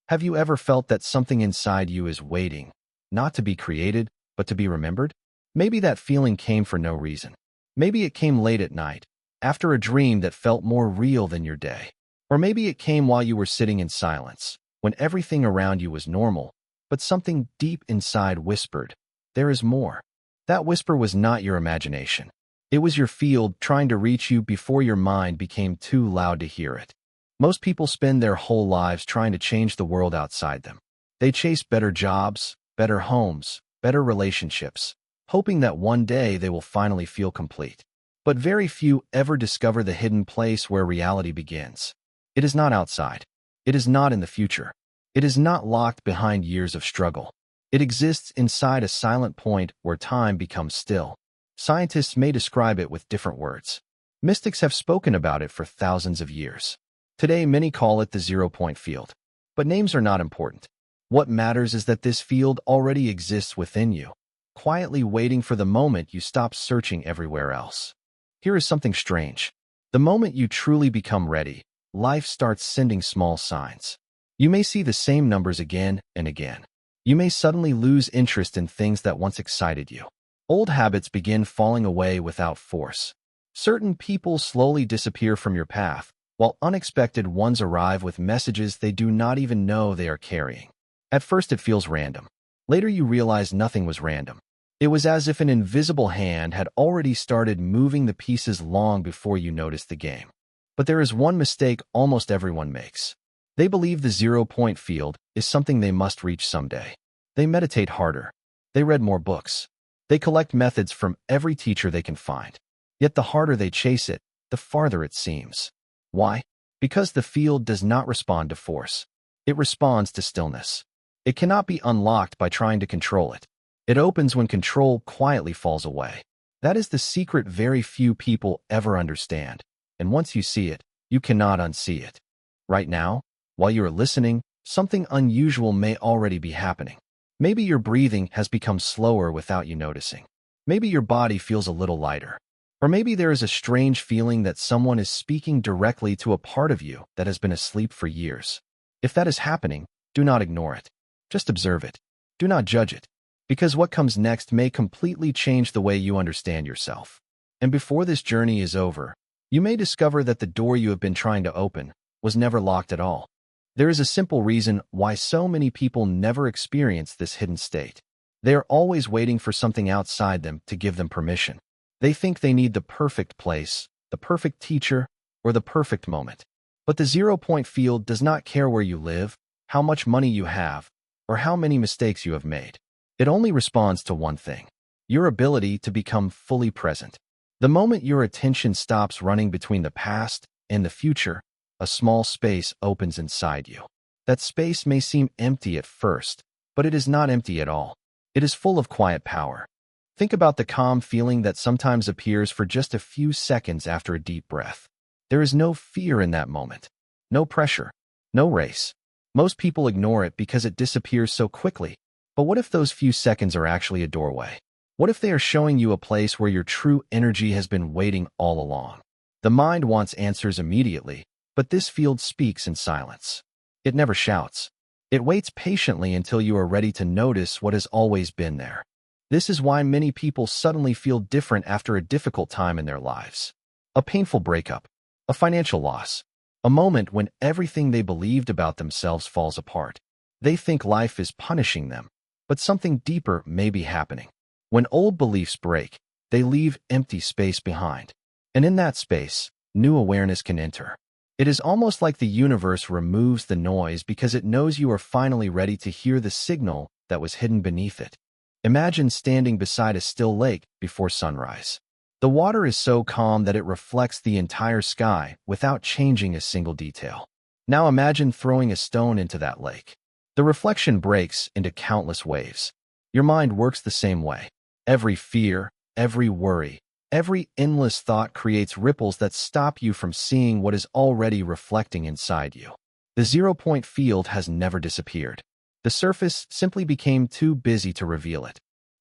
Have you ever felt that something inside you is waiting, not to be created, but to be remembered? Maybe that feeling came for no reason. Maybe it came late at night, after a dream that felt more real than your day. Or maybe it came while you were sitting in silence, when everything around you was normal, but something deep inside whispered, "There is more." That whisper was not your imagination. It was your field trying to reach you before your mind became too loud to hear it. Most people spend their whole lives trying to change the world outside them. They chase better jobs, better homes, better relationships, hoping that one day they will finally feel complete. But very few ever discover the hidden place where reality begins. It is not outside. It is not in the future. It is not locked behind years of struggle. It exists inside a silent point where time becomes still. Scientists may describe it with different words. Mystics have spoken about it for thousands of years. Today, many call it the zero-point field. But names are not important. What matters is that this field already exists within you, quietly waiting for the moment you stop searching everywhere else. Here is something strange. The moment you truly become ready, life starts sending small signs. You may see the same numbers again and again. You may suddenly lose interest in things that once excited you. Old habits begin falling away without force. Certain people slowly disappear from your path, while unexpected ones arrive with messages they do not even know they are carrying. At first it feels random. Later you realize nothing was random. It was as if an invisible hand had already started moving the pieces long before you noticed the game. But there is one mistake almost everyone makes. They believe the zero-point field is something they must reach someday. They meditate harder. They read more books. They collect methods from every teacher they can find. Yet the harder they chase it, the farther it seems. Why? Because the field does not respond to force. It responds to stillness. It cannot be unlocked by trying to control it. It opens when control quietly falls away. That is the secret very few people ever understand. And once you see it, you cannot unsee it. Right now, while you are listening, something unusual may already be happening. Maybe your breathing has become slower without you noticing. Maybe your body feels a little lighter. Or maybe there is a strange feeling that someone is speaking directly to a part of you that has been asleep for years. If that is happening, do not ignore it. Just observe it. Do not judge it. Because what comes next may completely change the way you understand yourself. And before this journey is over, you may discover that the door you have been trying to open was never locked at all. There is a simple reason why so many people never experience this hidden state. They are always waiting for something outside them to give them permission. They think they need the perfect place, the perfect teacher, or the perfect moment. But the zero-point field does not care where you live, how much money you have, or how many mistakes you have made. It only responds to one thing: your ability to become fully present. The moment your attention stops running between the past and the future, a small space opens inside you. That space may seem empty at first, but it is not empty at all. It is full of quiet power. Think about the calm feeling that sometimes appears for just a few seconds after a deep breath. There is no fear in that moment, no pressure, no race. Most people ignore it because it disappears so quickly. But what if those few seconds are actually a doorway? What if they are showing you a place where your true energy has been waiting all along? The mind wants answers immediately, but this field speaks in silence. It never shouts. It waits patiently until you are ready to notice what has always been there. This is why many people suddenly feel different after a difficult time in their lives. A painful breakup, a financial loss, a moment when everything they believed about themselves falls apart. They think life is punishing them, but something deeper may be happening. When old beliefs break, they leave empty space behind. And in that space, new awareness can enter. It is almost like the universe removes the noise because it knows you are finally ready to hear the signal that was hidden beneath it. Imagine standing beside a still lake before sunrise. The water is so calm that it reflects the entire sky without changing a single detail. Now imagine throwing a stone into that lake. The reflection breaks into countless waves. Your mind works the same way. Every fear, every worry, every endless thought creates ripples that stop you from seeing what is already reflecting inside you. The zero-point field has never disappeared. The surface simply became too busy to reveal it.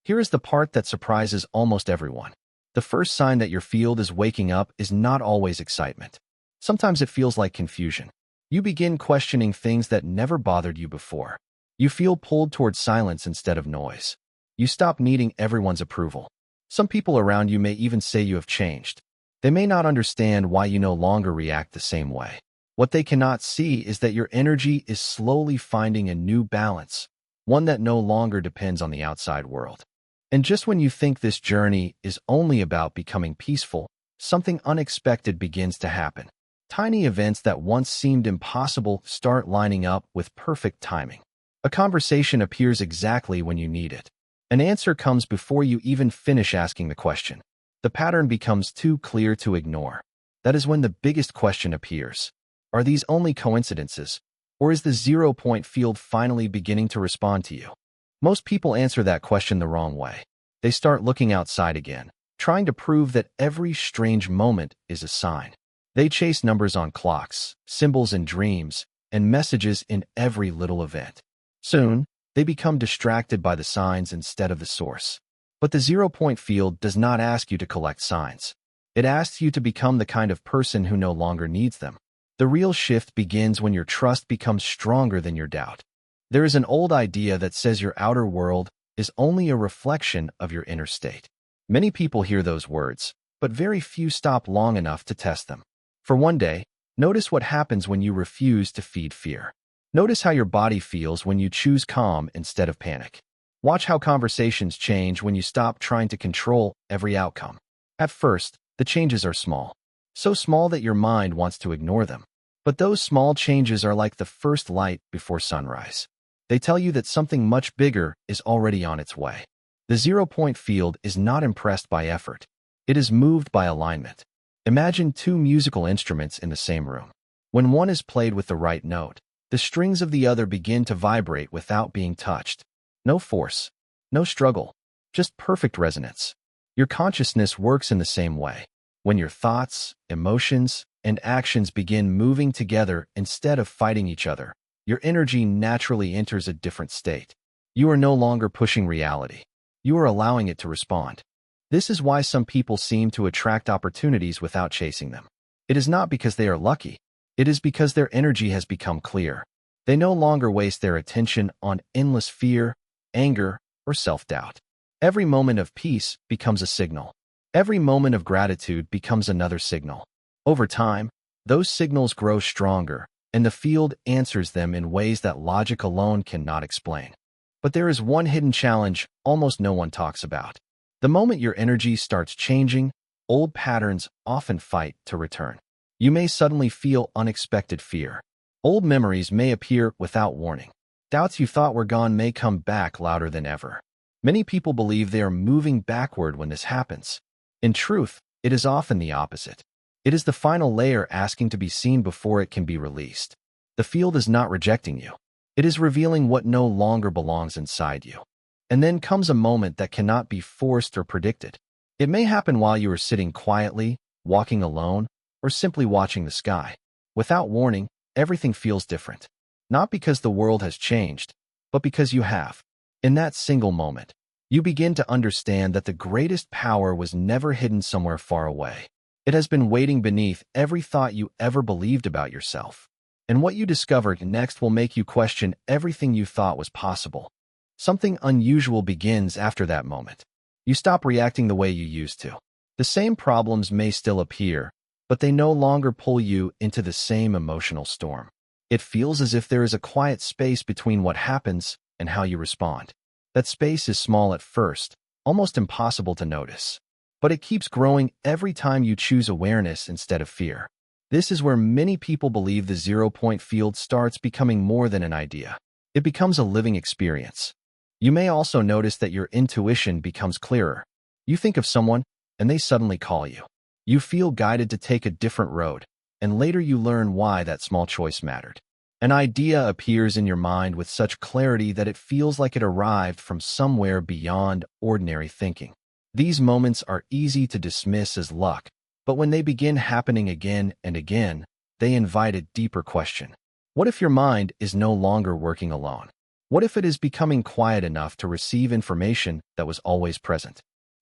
Here is the part that surprises almost everyone. The first sign that your field is waking up is not always excitement. Sometimes it feels like confusion. You begin questioning things that never bothered you before. You feel pulled towards silence instead of noise. You stop needing everyone's approval. Some people around you may even say you have changed. They may not understand why you no longer react the same way. What they cannot see is that your energy is slowly finding a new balance, one that no longer depends on the outside world. And just when you think this journey is only about becoming peaceful, something unexpected begins to happen. Tiny events that once seemed impossible start lining up with perfect timing. A conversation appears exactly when you need it. An answer comes before you even finish asking the question. The pattern becomes too clear to ignore. That is when the biggest question appears. Are these only coincidences, or is the 0-point field finally beginning to respond to you? Most people answer that question the wrong way. They start looking outside again, trying to prove that every strange moment is a sign. They chase numbers on clocks, symbols in dreams, and messages in every little event. Soon, they become distracted by the signs instead of the source. But the 0-point field does not ask you to collect signs. It asks you to become the kind of person who no longer needs them. The real shift begins when your trust becomes stronger than your doubt. There is an old idea that says your outer world is only a reflection of your inner state. Many people hear those words, but very few stop long enough to test them. For one day, notice what happens when you refuse to feed fear. Notice how your body feels when you choose calm instead of panic. Watch how conversations change when you stop trying to control every outcome. At first, the changes are small, so small that your mind wants to ignore them. But those small changes are like the first light before sunrise. They tell you that something much bigger is already on its way. The 0-point field is not impressed by effort. It is moved by alignment. Imagine two musical instruments in the same room. When one is played with the right note, the strings of the other begin to vibrate without being touched. No force, no struggle, just perfect resonance. Your consciousness works in the same way. When your thoughts, emotions, and actions begin moving together instead of fighting each other, your energy naturally enters a different state. You are no longer pushing reality. You are allowing it to respond. This is why some people seem to attract opportunities without chasing them. It is not because they are lucky. It is because their energy has become clear. They no longer waste their attention on endless fear, anger, or self-doubt. Every moment of peace becomes a signal. Every moment of gratitude becomes another signal. Over time, those signals grow stronger, and the field answers them in ways that logic alone cannot explain. But there is one hidden challenge almost no one talks about. The moment your energy starts changing, old patterns often fight to return. You may suddenly feel unexpected fear. Old memories may appear without warning. Doubts you thought were gone may come back louder than ever. Many people believe they are moving backward when this happens. In truth, it is often the opposite. It is the final layer asking to be seen before it can be released. The field is not rejecting you. It is revealing what no longer belongs inside you. And then comes a moment that cannot be forced or predicted. It may happen while you are sitting quietly, walking alone, or simply watching the sky. Without warning, everything feels different. Not because the world has changed, but because you have. In that single moment, you begin to understand that the greatest power was never hidden somewhere far away. It has been waiting beneath every thought you ever believed about yourself. And what you discover next will make you question everything you thought was possible. Something unusual begins after that moment. You stop reacting the way you used to. The same problems may still appear, but they no longer pull you into the same emotional storm. It feels as if there is a quiet space between what happens and how you respond. That space is small at first, almost impossible to notice. But it keeps growing every time you choose awareness instead of fear. This is where many people believe the 0-point field starts becoming more than an idea. It becomes a living experience. You may also notice that your intuition becomes clearer. You think of someone, and they suddenly call you. You feel guided to take a different road, and later you learn why that small choice mattered. An idea appears in your mind with such clarity that it feels like it arrived from somewhere beyond ordinary thinking. These moments are easy to dismiss as luck, but when they begin happening again and again, they invite a deeper question. What if your mind is no longer working alone? What if it is becoming quiet enough to receive information that was always present?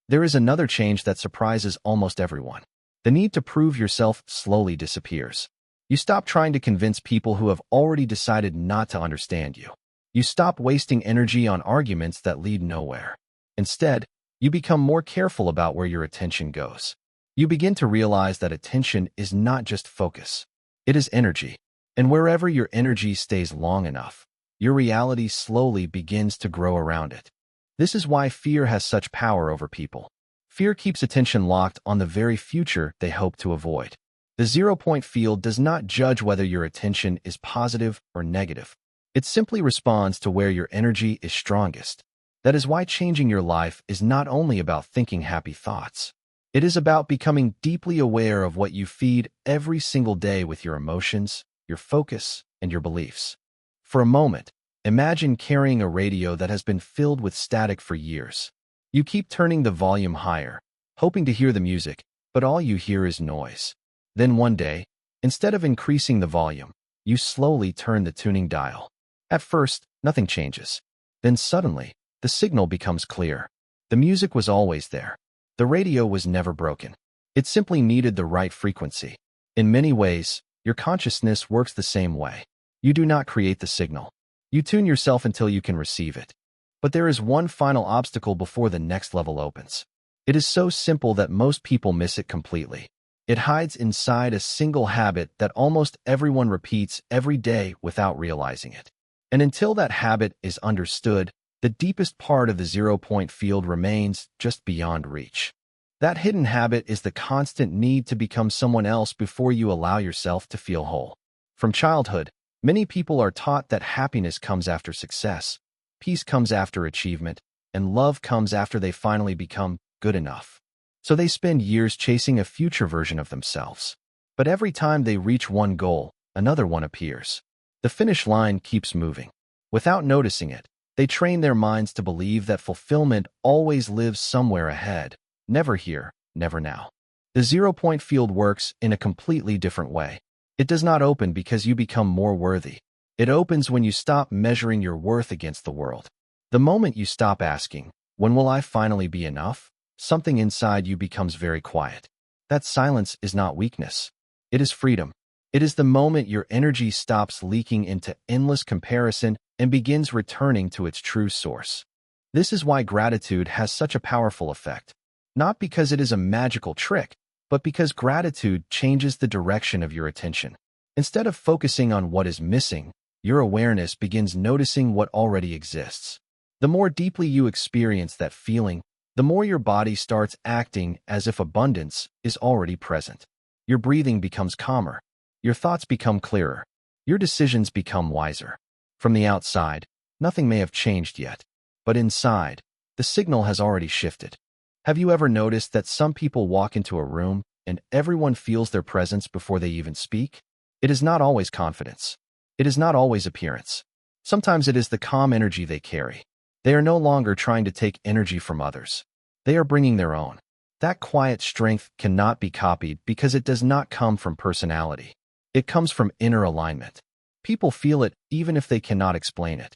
There is another change that surprises almost everyone. The need to prove yourself slowly disappears. You stop trying to convince people who have already decided not to understand you. You stop wasting energy on arguments that lead nowhere. Instead, you become more careful about where your attention goes. You begin to realize that attention is not just focus. It is energy. And wherever your energy stays long enough, your reality slowly begins to grow around it. This is why fear has such power over people. Fear keeps attention locked on the very future they hope to avoid. The zero-point field does not judge whether your attention is positive or negative. It simply responds to where your energy is strongest. That is why changing your life is not only about thinking happy thoughts. It is about becoming deeply aware of what you feed every single day with your emotions, your focus, and your beliefs. For a moment, imagine carrying a radio that has been filled with static for years. You keep turning the volume higher, hoping to hear the music, but all you hear is noise. Then one day, instead of increasing the volume, you slowly turn the tuning dial. At first, nothing changes. Then suddenly, the signal becomes clear. The music was always there. The radio was never broken. It simply needed the right frequency. In many ways, your consciousness works the same way. You do not create the signal. You tune yourself until you can receive it. But there is one final obstacle before the next level opens. It is so simple that most people miss it completely. It hides inside a single habit that almost everyone repeats every day without realizing it. And until that habit is understood, the deepest part of the zero-point field remains just beyond reach. That hidden habit is the constant need to become someone else before you allow yourself to feel whole. From childhood, many people are taught that happiness comes after success, peace comes after achievement, and love comes after they finally become good enough. So they spend years chasing a future version of themselves. But every time they reach one goal, another one appears. The finish line keeps moving. Without noticing it, they train their minds to believe that fulfillment always lives somewhere ahead, never here, never now. The zero-point field works in a completely different way. It does not open because you become more worthy. It opens when you stop measuring your worth against the world. The moment you stop asking, "When will I finally be enough?" something inside you becomes very quiet. That silence is not weakness. It is freedom. It is the moment your energy stops leaking into endless comparison and begins returning to its true source. This is why gratitude has such a powerful effect. Not because it is a magical trick, but because gratitude changes the direction of your attention. Instead of focusing on what is missing, your awareness begins noticing what already exists. The more deeply you experience that feeling, the more your body starts acting as if abundance is already present. Your breathing becomes calmer. Your thoughts become clearer. Your decisions become wiser. From the outside, nothing may have changed yet, but inside, the signal has already shifted. Have you ever noticed that some people walk into a room and everyone feels their presence before they even speak? It is not always confidence. It is not always appearance. Sometimes it is the calm energy they carry. They are no longer trying to take energy from others. They are bringing their own. That quiet strength cannot be copied because it does not come from personality. It comes from inner alignment. People feel it even if they cannot explain it.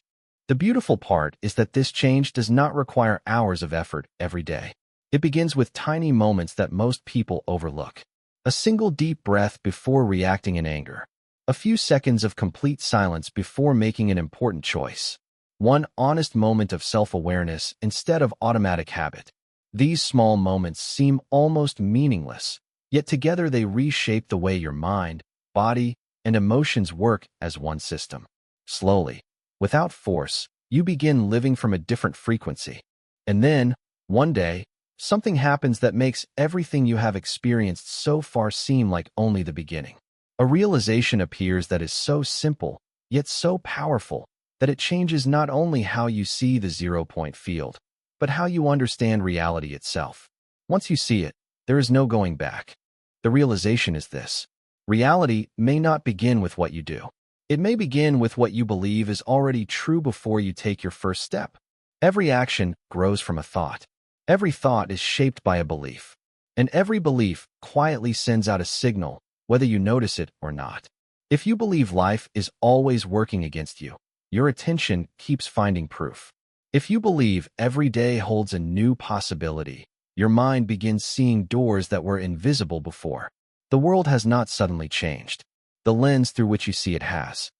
The beautiful part is that this change does not require hours of effort every day. It begins with tiny moments that most people overlook. A single deep breath before reacting in anger. A few seconds of complete silence before making an important choice. One honest moment of self-awareness instead of automatic habit. These small moments seem almost meaningless, yet together they reshape the way your mind, body, and emotions work as one system. Slowly, without force, you begin living from a different frequency. And then, one day, something happens that makes everything you have experienced so far seem like only the beginning. A realization appears that is so simple, yet so powerful, that it changes not only how you see the zero-point field, but how you understand reality itself. Once you see it, there is no going back. The realization is this: reality may not begin with what you do. It may begin with what you believe is already true before you take your first step. Every action grows from a thought. Every thought is shaped by a belief. And every belief quietly sends out a signal, whether you notice it or not. If you believe life is always working against you, your attention keeps finding proof. If you believe every day holds a new possibility, your mind begins seeing doors that were invisible before. The world has not suddenly changed. the lens through which you see it has.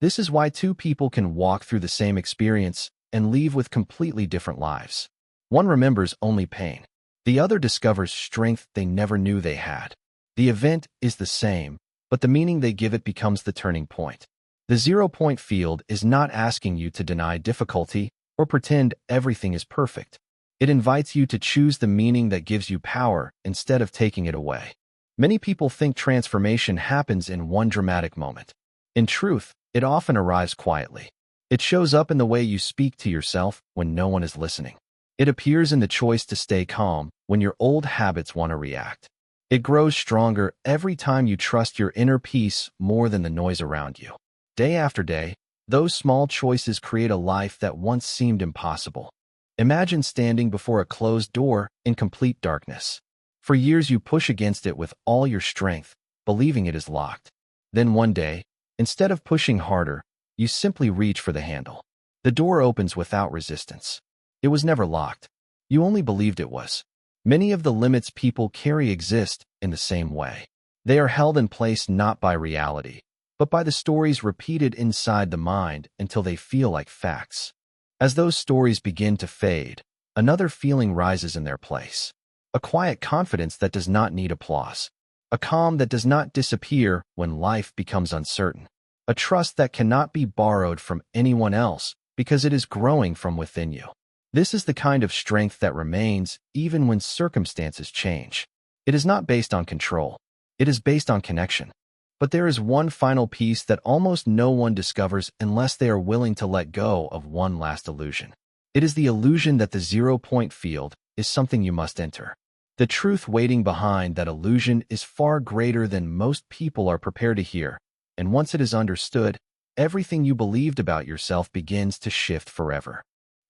This is why two people can walk through the same experience and leave with completely different lives. One remembers only pain. The other discovers strength they never knew they had. The event is the same, but the meaning they give it becomes the turning point. The 0-point field is not asking you to deny difficulty or pretend everything is perfect. It invites you to choose the meaning that gives you power instead of taking it away. Many people think transformation happens in one dramatic moment. In truth, it often arrives quietly. It shows up in the way you speak to yourself when no one is listening. It appears in the choice to stay calm when your old habits want to react. It grows stronger every time you trust your inner peace more than the noise around you. Day after day, those small choices create a life that once seemed impossible. Imagine standing before a closed door in complete darkness. For years you push against it with all your strength, believing it is locked. Then one day, instead of pushing harder, you simply reach for the handle. The door opens without resistance. It was never locked. You only believed it was. Many of the limits people carry exist in the same way. They are held in place not by reality, but by the stories repeated inside the mind until they feel like facts. As those stories begin to fade, another feeling rises in their place. A quiet confidence that does not need applause. A calm that does not disappear when life becomes uncertain. A trust that cannot be borrowed from anyone else because it is growing from within you. This is the kind of strength that remains even when circumstances change. It is not based on control. It is based on connection. But there is one final piece that almost no one discovers unless they are willing to let go of one last illusion. It is the illusion that the 0-point field is something you must enter. The truth waiting behind that illusion is far greater than most people are prepared to hear, and once it is understood, everything you believed about yourself begins to shift forever.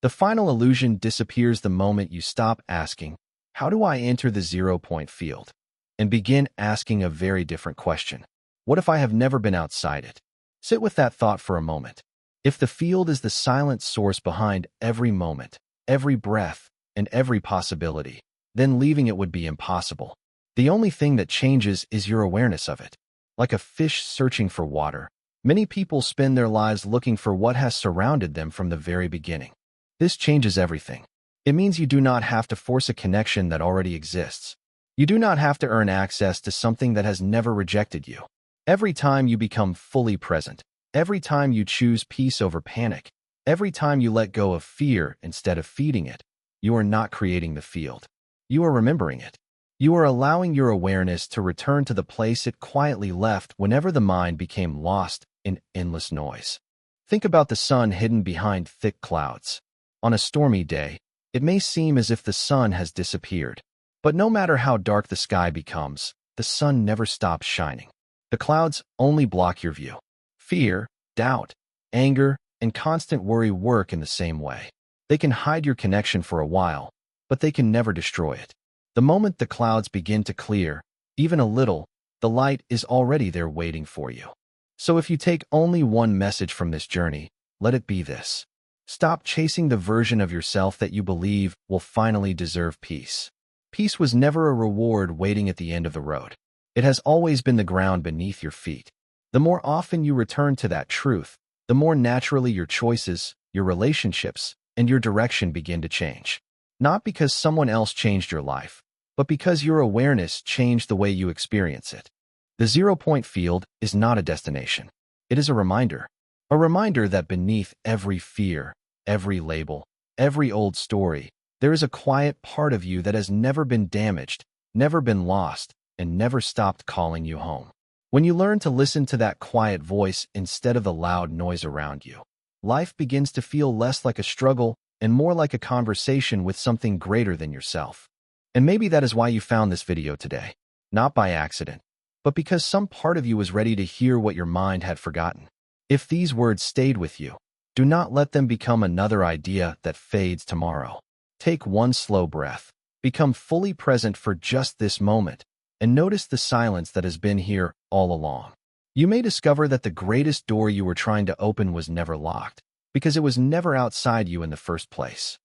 The final illusion disappears the moment you stop asking, "How do I enter the 0-point field?" and begin asking a very different question. What if I have never been outside it? Sit with that thought for a moment. If the field is the silent source behind every moment, every breath, and every possibility, then leaving it would be impossible. The only thing that changes is your awareness of it. Like a fish searching for water, many people spend their lives looking for what has surrounded them from the very beginning. This changes everything. It means you do not have to force a connection that already exists. You do not have to earn access to something that has never rejected you. Every time you become fully present, every time you choose peace over panic, every time you let go of fear instead of feeding it, you are not creating the field. You are remembering it. You are allowing your awareness to return to the place it quietly left whenever the mind became lost in endless noise. Think about the sun hidden behind thick clouds. On a stormy day, it may seem as if the sun has disappeared. But no matter how dark the sky becomes, the sun never stops shining. The clouds only block your view. Fear, doubt, anger, and constant worry work in the same way. They can hide your connection for a while, but they can never destroy it. The moment the clouds begin to clear, even a little, the light is already there waiting for you. So if you take only one message from this journey, let it be this. Stop chasing the version of yourself that you believe will finally deserve peace. Peace was never a reward waiting at the end of the road. It has always been the ground beneath your feet. The more often you return to that truth, the more naturally your choices, your relationships, and your direction begin to change. Not because someone else changed your life, but because your awareness changed the way you experience it. The 0-point field is not a destination. It is a reminder. A reminder that beneath every fear, every label, every old story, there is a quiet part of you that has never been damaged, never been lost, and never stopped calling you home. When you learn to listen to that quiet voice instead of the loud noise around you, life begins to feel less like a struggle and more like a conversation with something greater than yourself. And maybe that is why you found this video today, not by accident, but because some part of you was ready to hear what your mind had forgotten. If these words stayed with you, do not let them become another idea that fades tomorrow. Take one slow breath, become fully present for just this moment, and notice the silence that has been here all along. You may discover that the greatest door you were trying to open was never locked, because it was never outside you in the first place.